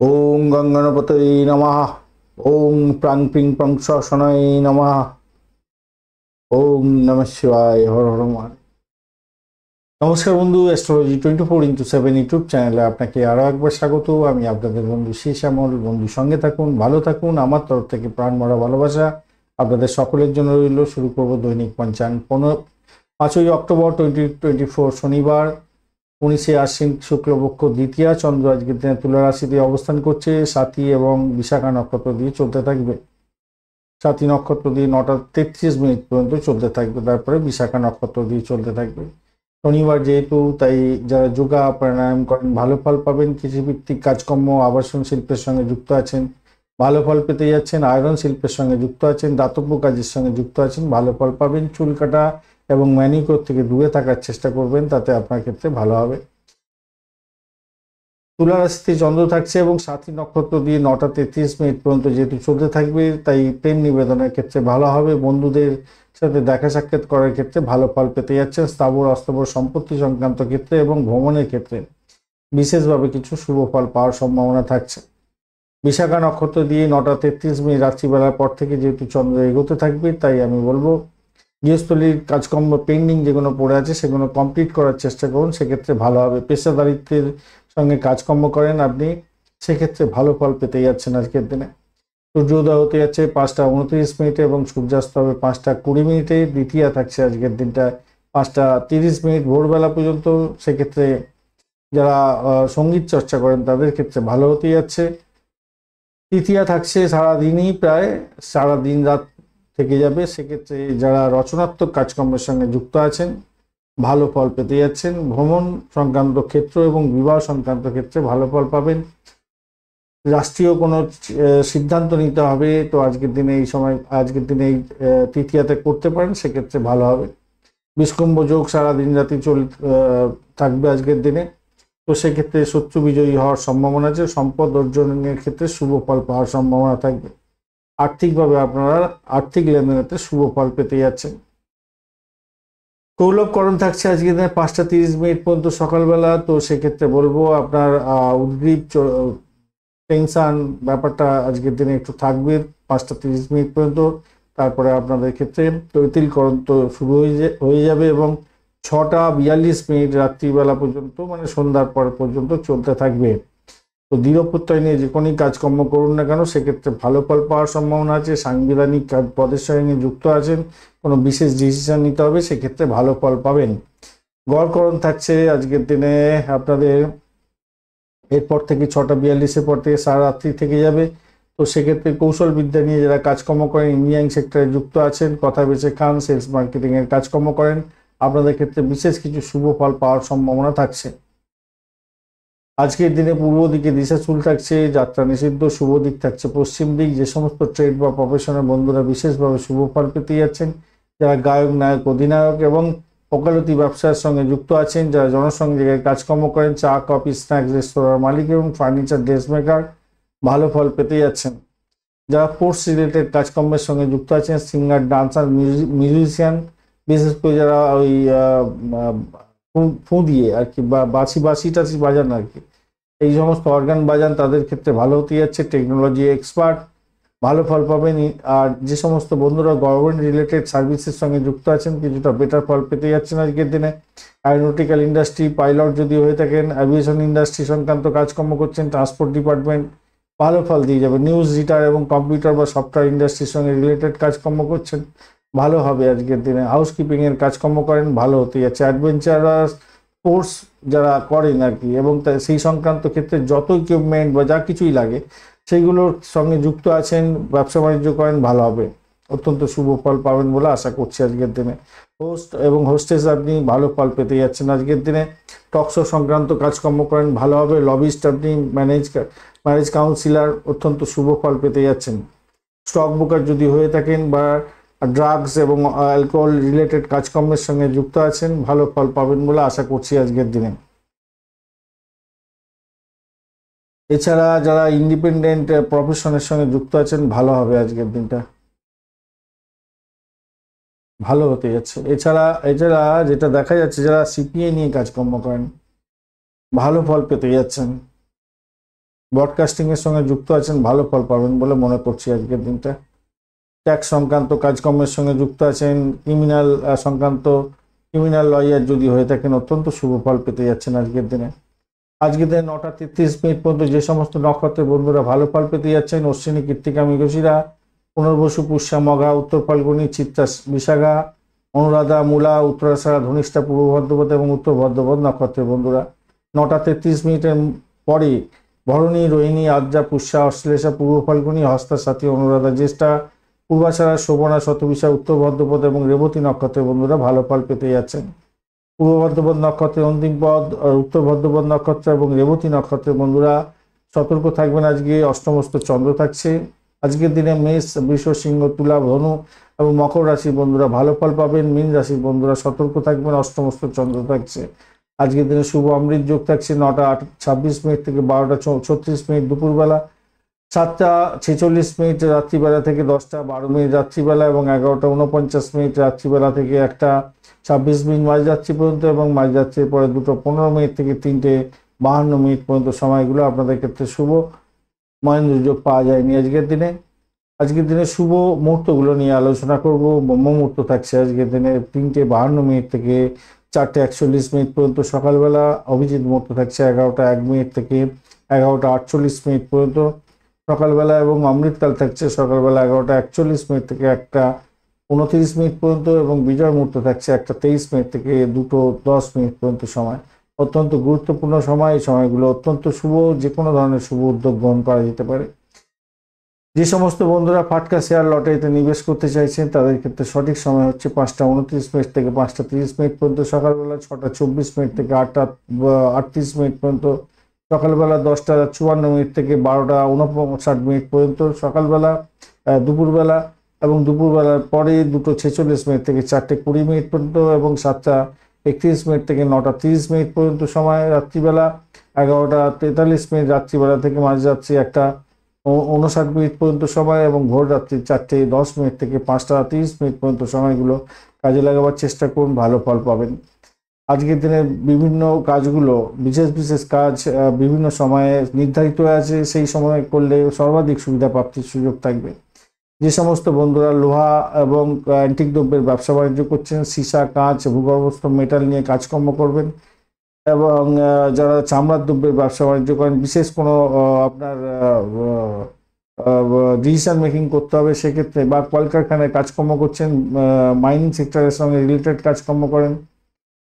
ওম গঙ্গণপতয়ে নমঃ। ওম প্রাং প্রিং প্রং শনয় নমঃ। ওম নমঃ শিবায়। হর হর মহাদেব। নমস্কার বন্ধু, অ্যাস্ট্রোলজি 24x7 ইউটিউব চ্যানেলে আপনাকে আরও একবার স্বাগত। আমি আপনাদের বন্ধু শ্যামল। বন্ধু সঙ্গে থাকুন, ভালো থাকুন। আমার তরফ থেকে প্রাণ ভরা ভালোবাসা আপনাদের সকলের জন্য রইল। শুরু করব দৈনিক পঞ্চাঙ্গ। 5ই অক্টোবর 2024 শনিবার, 19শে আশ্বিন শুক্লপক্ষ দ্বিতীয়া। চন্দ্র আজকের দিনে তুলা রাশিতে অবস্থান করছে। সাথী এবং বিশাখা নক্ষত্র দিয়ে চলতে থাকবে। সাথী নক্ষত্র দিয়ে 9টা 33 মিনিট পর্যন্ত চলতে থাকবে, তারপরে বিশাখা নক্ষত্র দিয়ে চলতে থাকবে। শনিবার যেহেতু, তাই যারা যোগা প্রাণায়াম করেন ভালো ফল পাবেন। কৃষিভিত্তিক কাজকর্ম, আবাসন শিল্পের সঙ্গে যুক্ত আছেন, ভালো ফল পেতে যাচ্ছেন। আয়রন শিল্পের সঙ্গে যুক্ত আছেন, দাতব্য কাজের সঙ্গে যুক্ত আছেন, ভালো ফল পাবেন। চুল কাটা এবং ম্যানিকিওর থেকে দূরে থাকার চেষ্টা করবেন, তাতে আপনার ক্ষেত্রে ভালো হবে। তুলা রাশিতে চন্দ্র থাকছে এবং সাথী নক্ষত্র দিয়ে 9টা 33 মিনিট পর্যন্ত যেহেতু চলতে থাকবে, তাই প্রেম নিবেদনের ক্ষেত্রে ভালো হবে। বন্ধুদের সাথে দেখা সাক্ষাৎ করার ক্ষেত্রে ভালো ফল পেতে যাচ্ছেন। স্থাবর অস্থাবর সম্পত্তি সংক্রান্ত ক্ষেত্রে এবং ভ্রমণের ক্ষেত্রে বিশেষভাবে কিছু শুভ ফল পাওয়ার সম্ভাবনা থাকছে। বিশাখা নক্ষত্র দিয়ে 9টা 33 মিনিট রাত্রিবেলার পর থেকে যেহেতু চন্দ্র এগোতে থাকবে, তাই আমি বলবো গৃহস্থলীর কাজকর্ম পেন্ডিং যেগুলো পড়ে আছে সেগুলো কমপ্লিট করার চেষ্টা করুন, সেক্ষেত্রে ভালো হবে। পেশাদারিত্বের সঙ্গে কাজকর্ম করেন আপনি, সেক্ষেত্রে ভালো ফল পেতে যাচ্ছেন আজকের দিনে। সূর্যোদয় হতে যাচ্ছে 5টা 29 মিনিটে এবং সূর্যাস্ত হবে 5টা 20 মিনিটে। দ্বিতীয়া থাকছে আজকের দিনটা 5টা 30 মিনিট ভোরবেলা পর্যন্ত। সেক্ষেত্রে যারা সঙ্গীত চর্চা করেন তাদের ক্ষেত্রে ভালো হতে যাচ্ছে। তৃতীয়া থাকছে সারাদিনই, প্রায় সারাদিন রাত থেকে যাবে। সেক্ষেত্রে যারা রচনাত্মক কাজকর্মের সঙ্গে যুক্ত আছেন ভালো ফল পেতে যাচ্ছেন। ভ্রমণ সংক্রান্ত ক্ষেত্র এবং বিবাহ সংক্রান্ত ক্ষেত্রে ভালো ফল পাবেন। রাষ্ট্রীয় কোনো সিদ্ধান্ত নিতে হবে, তো আজকের দিনে এই সময়, আজকের দিনে এই তৃতীয়াতে করতে পারেন, সেক্ষেত্রে ভালো হবে। বিষকুম্ভ যোগ সারাদিন রাতি থাকবে আজকের দিনে, তো সেক্ষেত্রে শত্রু বিজয়ী হওয়ার সম্ভাবনা আছে। সম্পদ অর্জনের ক্ষেত্রে শুভ ফল পাওয়ার সম্ভাবনা থাকবে। আর্থিকভাবে আপনারা আর্থিক লেনদেনেতে শুভ ফল পেতে যাচ্ছেন। কৌলভকরণ থাকছে আজকের দিনে 5টা 30 মিনিট পর্যন্ত সকালবেলা, তো সেক্ষেত্রে বলবো আপনার উদ্গ্রীব টেনশন ব্যাপারটা আজকের দিনে একটু থাকবে 5টা 30 মিনিট পর্যন্ত। তারপরে আপনাদের ক্ষেত্রে তৈতিলকরণ তো শুরু হয়ে যাবে এবং 6টা 42 মিনিট রাত্রিবেলা পর্যন্ত, মানে সন্ধ্যার পর পর্যন্ত চলতে থাকবে। তো দৃঢ় প্রত্যয় নিয়ে যে কোনো কাজকর্ম করুন না কেন, সেক্ষেত্রে ভালো ফল পাওয়ার সম্ভাবনা আছে। সাংবিধানিক পদের সঙ্গে যুক্ত আছেন, কোনো বিশেষ ডিসিশন নিতে হবে, সেক্ষেত্রে ভালো ফল পাবেন। গড়করণ থাকছে আজকের দিনে আপনাদের এরপর থেকে 6টা 42-এর পর থেকে সারা রাত্রি থেকে যাবে। তো সেক্ষেত্রে কৌশল বিদ্যা নিয়ে যারা কাজকর্ম করেন, ইঞ্জিনিয়ারিং সেক্টরে যুক্ত আছেন, কথা বেছে খান, সেলস মার্কেটিংয়ের কাজকর্ম করেন, আপনাদের ক্ষেত্রে বিশেষ কিছু শুভ ফল পাওয়ার সম্ভাবনা থাকছে। আজকের দিনে পূর্ব দিকে দিশা চুল থাকছে, যাত্রা নিষিদ্ধ। শুভ দিক থাকছে পশ্চিম দিক। যে সমস্ত ট্রেড বা প্রফেশনের বন্ধুরা বিশেষভাবে শুভ ফল পেতে যাচ্ছেন, যারা গায়ক, নায়ক, অধিনায়ক এবং ওকালতি ব্যবসার সঙ্গে যুক্ত আছেন, যারা জনসংযোগের কাজকর্ম করেন, চা কফি স্ন্যাক্স রেস্তোরাঁর মালিক এবং ফার্নিচার ড্রেস মেকার, ভালো ফল পেতে যাচ্ছেন। যারা স্পোর্টস রিলেটেড কাজকর্মের সঙ্গে যুক্ত আছেন, সিঙ্গার, ডান্সার, মিউজিশিয়ান, বিশেষ করে যারা ওই ফু দিয়ে আর কি, বা বাঁশি টাছি বাজান আর কি, এই সমস্ত অর্গান বাজান, তাদের ক্ষেত্রে ভালো হতে যাচ্ছে। টেকনোলজি এক্সপার্ট, ভালো ফল পাবেন। আর যে সমস্ত বন্ধুরা গভর্নমেন্ট রিলেটেড সার্ভিসের সঙ্গে যুক্ত আছেন, কিছুটা বেটার ফল পেতে যাচ্ছেন আজকের দিনে। অ্যারোনটিক্যাল ইন্ডাস্ট্রি, পাইলট যদি হয়ে থাকেন, অ্যাভিয়েশন ইন্ডাস্ট্রি সংক্রান্ত কাজকর্ম করছেন, ট্রান্সপোর্ট ডিপার্টমেন্ট, ভালো ফল দিয়ে যাবে। নিউজ রিডার এবং কম্পিউটার বা সফটওয়্যার ইন্ডাস্ট্রির সঙ্গে রিলেটেড কাজকর্ম করছেন, ভালো হবে আজকের দিনে। হাউসকিপিংয়ের কাজকর্ম করেন, ভালো হতে যাচ্ছে। অ্যাডভেঞ্চারাস স্পোর্টস যারা করেন আর কি, এবং সেই সংক্রান্ত ক্ষেত্রে যত ইকুইপমেন্ট বা যা কিছুই লাগে সেইগুলোর সঙ্গে যুক্ত আছেন, ব্যবসা বাণিজ্য করেন, ভালো হবে। অত্যন্ত শুভ ফল পাবেন বলে আশা করছি আজকের দিনে। হোস্ট এবং হোস্টেস আপনি ভালো ফল পেতে যাচ্ছেন আজকের দিনে। টকশো সংক্রান্ত কাজকর্ম করেন, ভালো হবে। লবিস্ট আপনি, ম্যারেজ কাউন্সিলর, অত্যন্ত শুভ ফল পেতে যাচ্ছেন। স্টক ব্রোকার যদি হয়ে থাকেন বা ড্রাগস এবং অ্যালকোহল রিলেটেড কাজকর্মের সঙ্গে যুক্ত আছেন, ভালো ফল পাবেন বলে আশা করছি আজকের দিনে। এছাড়া যারা ইন্ডিপেন্ডেন্ট প্রফেশনের সঙ্গে যুক্ত আছেন, ভালো হবে আজকের দিনটা, ভালো হতে যাচ্ছে। এছাড়া এছাড়া যেটা দেখা যাচ্ছে, যারা সিপিএ নিয়ে কাজকর্ম করেন, ভালো ফল পেতে যাচ্ছেন। ব্রডকাস্টিং এর সঙ্গে যুক্ত আছেন, ভালো ফল পাবেন বলে মনে করছি আজকের দিনটা। ট্যাক্স সংক্রান্ত কাজকর্মের সঙ্গে যুক্ত আছেন, ক্রিমিনাল লয়ার যদি হয়ে থাকেন, অত্যন্ত শুভ ফল পেতে যাচ্ছেন আজকের দিনে। আজকের দিনে 9:33 পর্যন্ত যে সমস্ত নক্ষত্রের বন্ধুরা ভালো ফল পেতে যাচ্ছেন: অশ্বিনী, কৃত্তিকা, মৃগশিরা, পুনর্বসু, পুষ্যা, মঘা, উত্তর ফাল্গুনী, চিত্রা, বিশাখা, অনুরাধা, মূলা, উত্তরাষাঢ়া, ধনিষ্ঠা, পূর্ব ভাদ্রপদ এবং উত্তর ভাদ্রপদ নক্ষত্রের বন্ধুরা 9:33 পরে ভরণী, রোহিণী, আদ্রা, পুষ্যা, অশ্লেষা, পূর্ব ফাল্গুনী, হস্তা, সাথী, অনুরাধা, জ্যেষ্ঠা, পূর্বাষাঢ়া, শোভনা, শতবিশা, উত্তর ভাদ্রপদ এবং রেবতী নক্ষত্রের বন্ধুরা ভালো ফল পেতে যাচ্ছেন। পূর্ব ভাদ্রপদ নক্ষত্রের অন্তিম পদ, উত্তর ভাদ্রপদ নক্ষত্র এবং রেবতী নক্ষত্রের বন্ধুরা সতর্ক থাকবেন। আজকে অষ্টমস্ত চন্দ্র থাকছে। আজকের দিনে মেষ, বৃষ, সিংহ, তুলা, ধনু এবং মকর রাশির বন্ধুরা ভালো ফল পাবেন। মীন রাশির বন্ধুরা সতর্ক থাকবেন, অষ্টমস্ত চন্দ্র থাকছে। আজকের দিনে শুভ অমৃত যোগ থাকছে 9:26 থেকে 12:36 দুপুরবেলা, 7:46 রাত্রিবেলা থেকে 10:12 রাত্রিবেলা এবং 11:49 রাত্রিবেলা থেকে 1:26 মাঝরাত্রি পর্যন্ত এবং মাঝরাত্রির পরে 2:15 থেকে 3:52 পর্যন্ত সময়গুলো আপনাদের ক্ষেত্রে শুভ মহেন্দ্র যোগ পাওয়া যায়নি আজকের দিনে শুভ মুহূর্তগুলো নিয়ে আলোচনা করব। ব্রহ্ম মুহূর্ত থাকছে আজকের দিনে 3:52 থেকে 4:41 পর্যন্ত সকালবেলা। অভিজিৎ মুহূর্ত থাকছে 11:01 থেকে 11:48 পর্যন্ত সকালবেলা এবং অমৃতকাল থাকছে সকালবেলা 11:41 থেকে 1:29 পর্যন্ত এবং বিজয় মুহূর্ত থাকছে 1:23 থেকে 2:10 পর্যন্ত সময়। অত্যন্ত গুরুত্বপূর্ণ সময়। এই সময়গুলো অত্যন্ত শুভ, যে কোনো ধরনের শুভ উদ্যোগ গ্রহণ করা যেতে পারে। যে সমস্ত বন্ধুরা ফাটকা শেয়ার লটারিতে নিবেশ করতে চাইছেন তাদের ক্ষেত্রে সঠিক সময় হচ্ছে 5:29 থেকে 5:30 পর্যন্ত সকালবেলা, 6:24 থেকে 8:38 পর্যন্ত সকালবেলা, 10:54 থেকে 12:59 পর্যন্ত সকালবেলা, দুপুরবেলা এবং দুপুরবেলার পরে 2:46 থেকে 4:20 পর্যন্ত এবং 7:31 থেকে 9:30 পর্যন্ত সময়। রাত্রিবেলা 11:43 রাত্রিবেলা থেকে মাঝরাত্রি 1:59 পর্যন্ত সময় এবং ভোর রাত্রি 4:10 থেকে 5:30 পর্যন্ত সময়গুলো কাজে লাগাবার চেষ্টা করুন, ভালো ফল পাবেন। আজকের দিনে বিভিন্ন কাজগুলো, বিশেষ কাজ বিভিন্ন সময়ে নির্ধারিত আছে, সেই সময় করলে সর্বাধিক সুবিধা প্রাপ্তির সুযোগ থাকবে। যে সমস্ত বন্ধুরা লোহা এবং অ্যান্টিক দ্রব্যের ব্যবসা বাণিজ্য করছেন, সীসা, কাঁচ, ভূগর্ভস্থ মেটাল নিয়ে কাজকর্ম করবেন এবং যারা চামড়ার দ্রব্যের ব্যবসা বাণিজ্য করেন, বিশেষ কোনো আপনার ডিসিশন মেকিং করতে হবে সেক্ষেত্রে, বা কলকারখানায় কাজকর্ম করছেন, মাইনিং সেক্টরের সঙ্গে রিলেটেড কাজকর্ম করেন,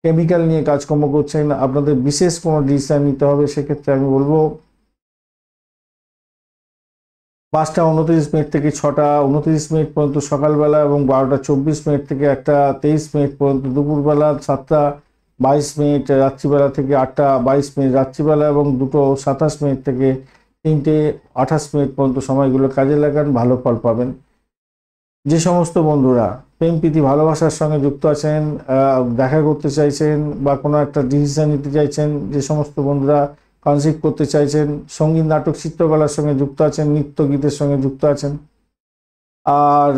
কেমিক্যাল নিয়ে কাজকর্ম করছেন, আপনাদের বিশেষ কোনো ডিসিশন নিতে হবে, সেক্ষেত্রে আমি বলবো 5:29 থেকে 6:29 পর্যন্ত সকালবেলা এবং 12:24 থেকে 1:23 পর্যন্ত দুপুরবেলা, 7:22 রাত্রিবেলা থেকে 8:22 রাত্রিবেলা এবং 2:27 থেকে 3:28 পর্যন্ত সময়গুলো কাজে লাগান, ভালো ফল পাবেন। যে সমস্ত বন্ধুরা প্রেম প্রীতি ভালোবাসার সঙ্গে যুক্ত আছেন, দেখা করতে চাইছেন বা কোনো একটা ডিসিশন নিতে চাইছেন, যে সমস্ত বন্ধুরা কনসিভ করতে চাইছেন, সঙ্গীত, নাটক, চিত্রকলার সঙ্গে যুক্ত আছেন, নৃত্য গীতের সঙ্গে যুক্ত আছেন, আর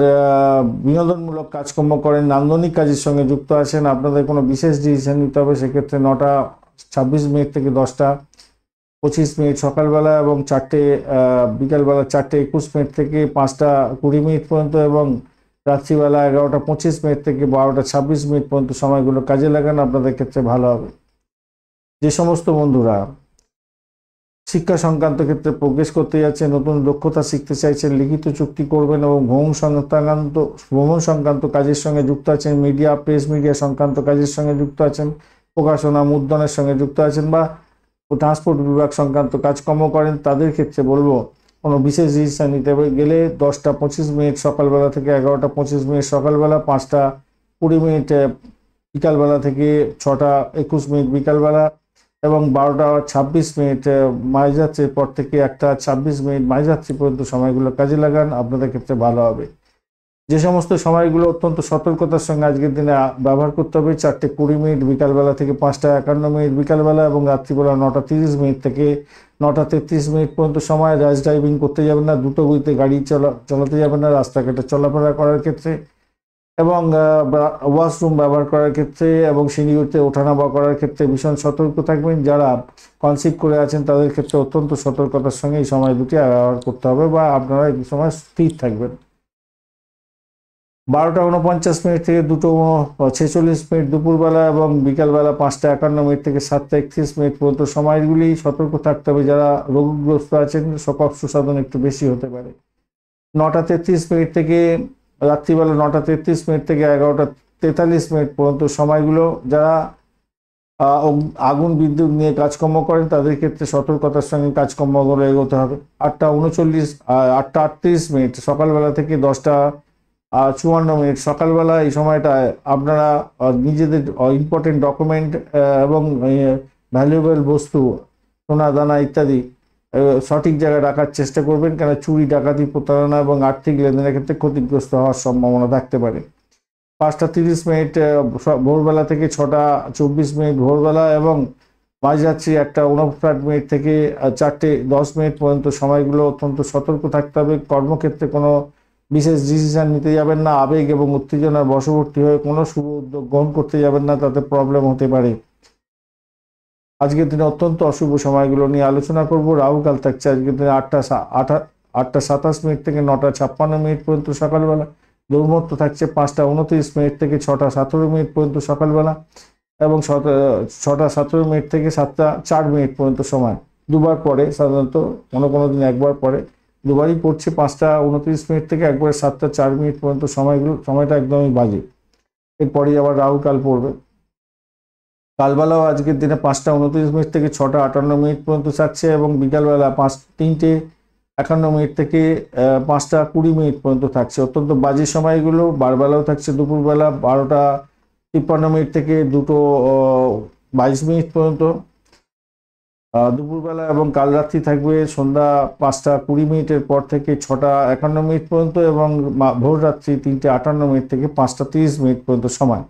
বিনোদনমূলক কাজকর্ম করেন, নান্দনিক কাজের সঙ্গে যুক্ত আছেন, আপনাদের কোনো বিশেষ ডিসিশন নিতে হবে, সেক্ষেত্রে 9:26 থেকে 10:25 সকালবেলা এবং বিকালবেলা 4:21 থেকে 5:20 পর্যন্ত এবং রাত্রিবেলা 11:25 থেকে 12:26 পর্যন্ত সময়গুলো কাজে লাগান, আপনাদের ক্ষেত্রে ভালো হবে। যে সমস্ত বন্ধুরা শিক্ষা সংক্রান্ত ক্ষেত্রে প্রোগ্রেস করতে যাচ্ছেন, নতুন দক্ষতা শিখতে চাইছেন, লিখিত চুক্তি করবেন এবং ভ্রমণ সংক্রান্ত কাজের সঙ্গে যুক্ত আছেন, মিডিয়া, প্রেস মিডিয়া সংক্রান্ত কাজের সঙ্গে যুক্ত আছেন, প্রকাশনা, মুদ্রণের সঙ্গে যুক্ত আছেন বা ট্রান্সপোর্ট বিভাগ সংক্রান্ত কাজকর্ম করেন, তাদের ক্ষেত্রে বলবো কোনো বিশেষ ডিসিশন নিতে গেলে 10:25 সকালবেলা থেকে 11:25 সকালবেলা, 5:20 বিকালবেলা থেকে 6:21 বিকালবেলা এবং 12:26 মাঝরাত্রির পর থেকে 1:26 মাঝরাত্রি পর্যন্ত সময়গুলো কাজে লাগান, আপনাদের ক্ষেত্রে ভালো হবে। যে সমস্ত সময়গুলো অত্যন্ত সতর্কতার সঙ্গে আজকের দিনে ব্যবহার করতে হবে: 4:20 বিকালবেলা থেকে 5:51 বিকালবেলা এবং রাত্রিবেলা 9:30 থেকে 9:33 পর্যন্ত সময়। র্যাশ ড্রাইভিং করতে যাবেন না, দ্রুত গতিতে গাড়ি চালাতে যাবেন না, রাস্তাঘাটে চলাফেরা করার ক্ষেত্রে এবং ওয়াশরুম ব্যবহার করার ক্ষেত্রে এবং সিঁড়িতে ওঠানামা করার ক্ষেত্রে ভীষণ সতর্ক থাকবেন। যারা কনসিভ করে আছেন তাদের ক্ষেত্রে অত্যন্ত সতর্কতার সঙ্গে এই সময় দুটি ব্যবহার করতে হবে বা আপনারা এই সময় স্থির থাকবেন। 12:49 থেকে 2:46 দুপুরবেলা এবং বিকালবেলা 5:51 থেকে 7:31 পর্যন্ত সময়গুলি সতর্ক থাকতে হবে। যারা রোগগ্রস্ত আছেন কফ সুসাধন একটু বেশি হতে পারে। 9:33 থেকে রাত্রিবেলা 9:33 থেকে 11:43 পর্যন্ত সময়গুলো যারা আগুন বিদ্যুৎ নিয়ে কাজকর্ম করেন তাদের ক্ষেত্রে সতর্কতার সঙ্গে কাজকর্মগুলো এগোতে হবে। 8:38 সকালবেলা থেকে 10:54 সকালবেলা এই সময়টায় আপনারা নিজেদের ইম্পর্টেন্ট ডকুমেন্ট এবং ভ্যালুয়েবল বস্তু সোনা দানা ইত্যাদি সঠিক জায়গায় রাখার চেষ্টা করবেন, কেন চুরি ডাকাতি প্রতারণা এবং আর্থিক লেনদেনের ক্ষেত্রে ক্ষতিগ্রস্ত হওয়ার সম্ভাবনা থাকতে পারে। 5:30 ভোরবেলা থেকে 6:24 ভোরবেলা এবং মাঝরাত্রি 1:59 থেকে 4:10 পর্যন্ত সময়গুলো অত্যন্ত সতর্ক থাকতে হবে। কর্মক্ষেত্রে কোনো বিশেষ ডিসিশন নিতে যাবেন না, আবেগ এবং উত্তেজনার বশবর্তী হয়ে কোনো শুভ উদ্যোগ গ্রহণ করতে যাবেন না, তাতে প্রবলেম হতে পারে। আজকের দিনে অত্যন্ত অশুভ সময়গুলো নিয়ে আলোচনা করব। রাহুকাল থাকছে আজকের দিনে 8:27 থেকে 9:56 পর্যন্ত সকালবেলা। দুর্মুহূর্ত থাকছে 5:29 থেকে 6:17 পর্যন্ত সকালবেলা এবং 6:17 থেকে 7:04 পর্যন্ত সময়। দুবার পরে, সাধারণত কোনো দিন একবার পরে, দুবারই পড়ছে। 5:29 থেকে একবারে 7:04 পর্যন্ত সময়টা একদমই বাজে। এরপরেই আবার রাহুকাল পড়বে। কালবেলাও আজকের দিনে 5:29 থেকে 6:58 পর্যন্ত থাকছে এবং বিকালবেলা 3:51 থেকে 5:20 পর্যন্ত থাকছে। অত্যন্ত বাজে সময়গুলো বারবেলাও থাকছে। দুপুরবেলা 12:53 থেকে 2:22 পর্যন্ত দুপুরবেলা এবং কাল রাত্রি থাকবে সন্ধ্যা 5:20 পর থেকে 6:51 পর্যন্ত এবং ভোর রাত্রি 3:58 থেকে 5:30 পর্যন্ত সময়।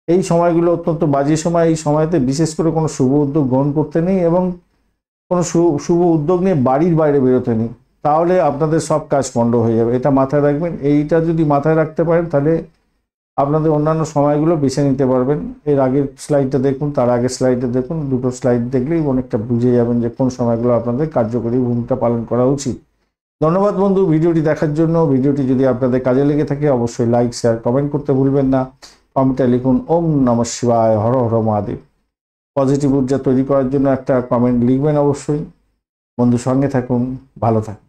এই সময়গুলো অত্যন্ত বাজে সময়। এই সময়তে বিশেষ করে কোনো শুভ উদ্যোগ গ্রহণ করতে নেই এবং কোনো শুভ উদ্যোগ নিয়ে বাড়ির বাইরে বেরোতে নেই, তাহলে আপনাদের সব কাজ পণ্ড হয়ে যাবে। এটা মাথায় রাখবেন। এইটা যদি মাথায় রাখতে পারেন তাহলে আপনাদের অন্যান্য সময়গুলো বেছে নিতে পারবেন। এর আগের স্লাইডটা দেখুন, তার আগের স্লাইডটা দেখুন, দুটো স্লাইড দেখলেই অনেকটা বুঝে যাবেন যে কোন সময়গুলো আপনাদের কার্যকরী ভূমিকা পালন করা উচিত। ধন্যবাদ বন্ধু ভিডিওটি দেখার জন্য। ভিডিওটি যদি আপনাদের কাজে লেগে থাকে অবশ্যই লাইক, শেয়ার, কমেন্ট করতে ভুলবেন না। কমেন্টে লিখুন ওম নমঃ শিবায়, হর হর মহাদেব। পজিটিভ ঊর্জা তৈরি করার জন্য একটা কমেন্ট লিখবেন অবশ্যই। বন্ধু সঙ্গে থাকুন, ভালো থাকুন।